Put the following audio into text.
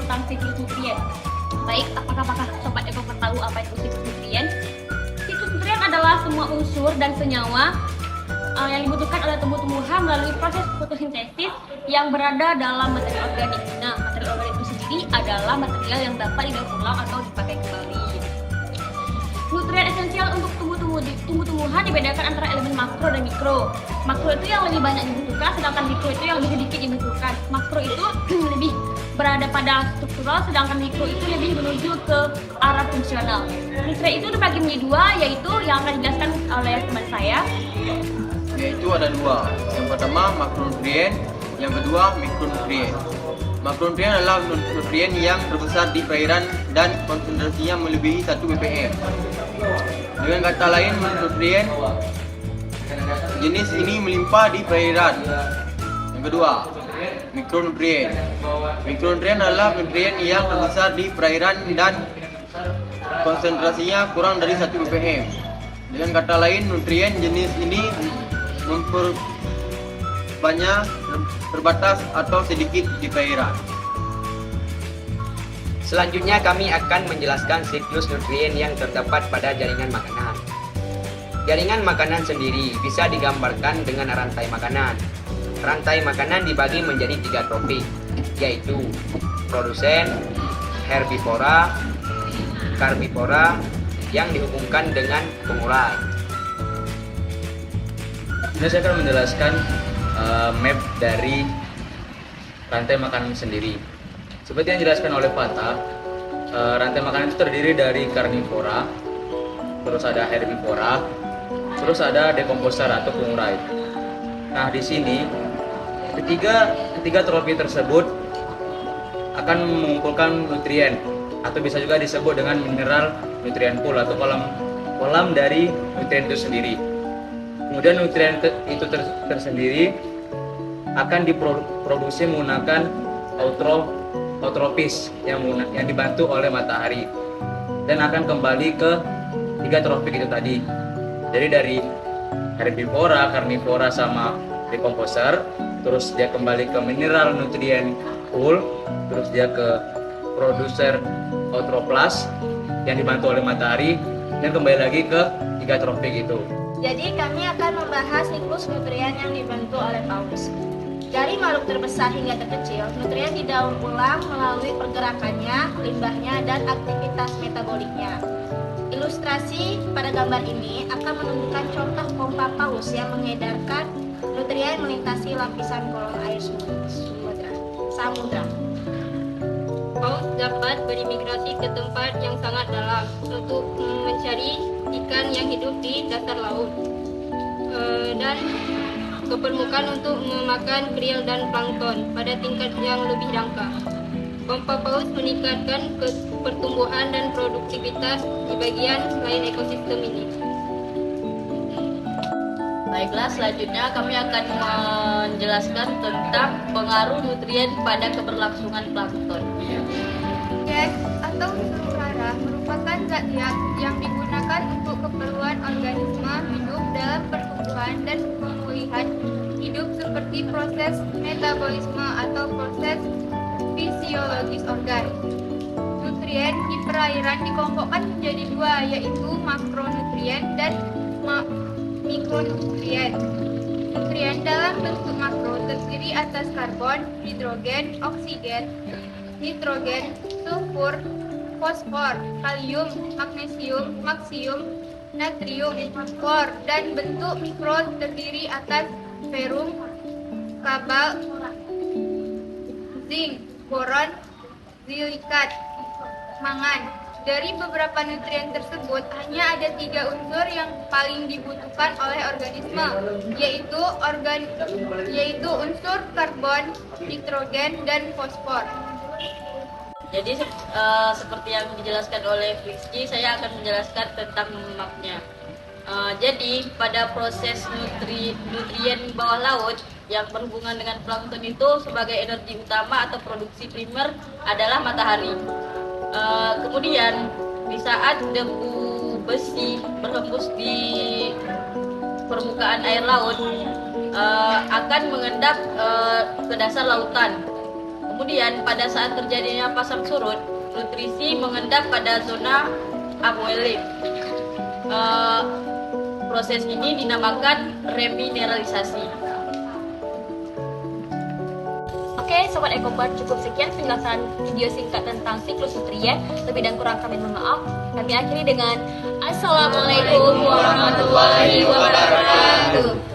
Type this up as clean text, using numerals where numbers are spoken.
tentang siklus nutrien. Baik, apakah sobat Eko tahu apa itu siklus nutrien? Siklus nutrien adalah semua unsur dan senyawa yang dibutuhkan oleh tumbuh-tumbuhan melalui proses fotosintesis yang berada dalam materi organik. Nah, materi organik itu sendiri adalah material yang dapat didaur ulang atau dipakai kembali. Nutrien esensial untuk tumbuh-tumbuhan dibedakan antara elemen makro dan mikro. Makro itu yang lebih banyak dibutuhkan, sedangkan mikro itu yang lebih sedikit dibutuhkan. Makro itu lebih berada pada struktural, sedangkan mikro itu lebih menuju ke arah fungsional. Nutrien itu terbagi menjadi dua, yaitu yang akan dijelaskan oleh teman saya. Yaitu ada dua. Yang pertama makronutrien, yang kedua mikronutrien. Makronutrien adalah nutrien yang terbesar di perairan dan konsentrasinya melebihi 1 ppm. Dengan kata lain, nutrien jenis ini melimpah di perairan. Yang kedua, mikronutrien. Mikronutrien adalah nutrien yang terbesar di perairan dan konsentrasinya kurang dari 1 ppm. Dengan kata lain, nutrien jenis ini banyak, terbatas atau sedikit di perairan. Selanjutnya kami akan menjelaskan siklus nutrien yang terdapat pada jaringan makanan. Jaringan makanan sendiri bisa digambarkan dengan rantai makanan. Rantai makanan dibagi menjadi 3 tropik, yaitu produsen, herbivora, karnivora yang dihubungkan dengan pengurai. Ini saya akan menjelaskan map dari rantai makanan sendiri. Seperti yang dijelaskan oleh Fata, rantai makanan itu terdiri dari karnivora, terus ada herbivora, terus ada dekomposer atau pengurai. Nah, di sini ketiga trofi tersebut akan mengumpulkan nutrien atau bisa juga disebut dengan mineral nutrien pool atau kolam dari nutrien itu sendiri. Kemudian nutrien itu tersendiri akan diproduksi menggunakan eutrofis yang dibantu oleh matahari dan akan kembali ke 3 tropik itu tadi. Jadi dari herbivora, karnivora sama dekomposer, terus dia kembali ke mineral nutrien pool, terus dia ke produser eutrophlas yang dibantu oleh matahari dan kembali lagi ke 3 tropik itu. Jadi kami akan membahas siklus nutrien yang dibantu oleh paus. Dari makhluk terbesar hingga terkecil, nutrien didaur ulang melalui pergerakannya, limbahnya, dan aktivitas metaboliknya. Ilustrasi pada gambar ini akan menunjukkan contoh pompa paus yang mengedarkan nutrien melintasi lapisan kolom air samudra. Paus dapat berimigrasi ke tempat yang sangat dalam untuk mencari ikan yang hidup di dasar laut dan ke permukaan untuk memakan krill dan plankton pada tingkat yang lebih dangkal. Pompa paus meningkatkan pertumbuhan dan produktivitas di bagian lain ekosistem ini. Baiklah, selanjutnya kami akan menjelaskan tentang pengaruh nutrien pada keberlangsungan plankton. Gas atau unsur hara merupakan zat yang digunakan untuk keperluan organisme hidup dalam pertumbuhan dan pemulihan hidup seperti proses metabolisme atau proses fisiologis organ. Nutrien di perairan dikelompokkan menjadi 2, yaitu makronutrien dan mikronutrien. Nutrien dalam bentuk makro terdiri atas karbon, hidrogen, oksigen, nitrogen, sulfur, fosfor, kalium, magnesium, natrium, klor, dan bentuk mikro terdiri atas ferum, kabal, zinc, boron, silikat, mangan. Dari beberapa nutrien tersebut, hanya ada 3 unsur yang paling dibutuhkan oleh organisme, yaitu unsur karbon, nitrogen, dan fosfor. Jadi seperti yang dijelaskan oleh Fliski, saya akan menjelaskan tentang mapnya. Jadi pada proses nutrien bawah laut yang berhubungan dengan plankton itu sebagai energi utama atau produksi primer adalah matahari. Kemudian di saat debu besi berhembus di permukaan air laut akan mengendap ke dasar lautan. Kemudian pada saat terjadinya pasang surut, nutrisi mengendap pada zona aboelin. Proses ini dinamakan remineralisasi. Oke, Sobat Ekobar, cukup sekian penjelasan video singkat tentang siklus nutrien. Lebih dan kurang kami mohon maaf. Kami akhiri dengan Assalamualaikum warahmatullahi wabarakatuh.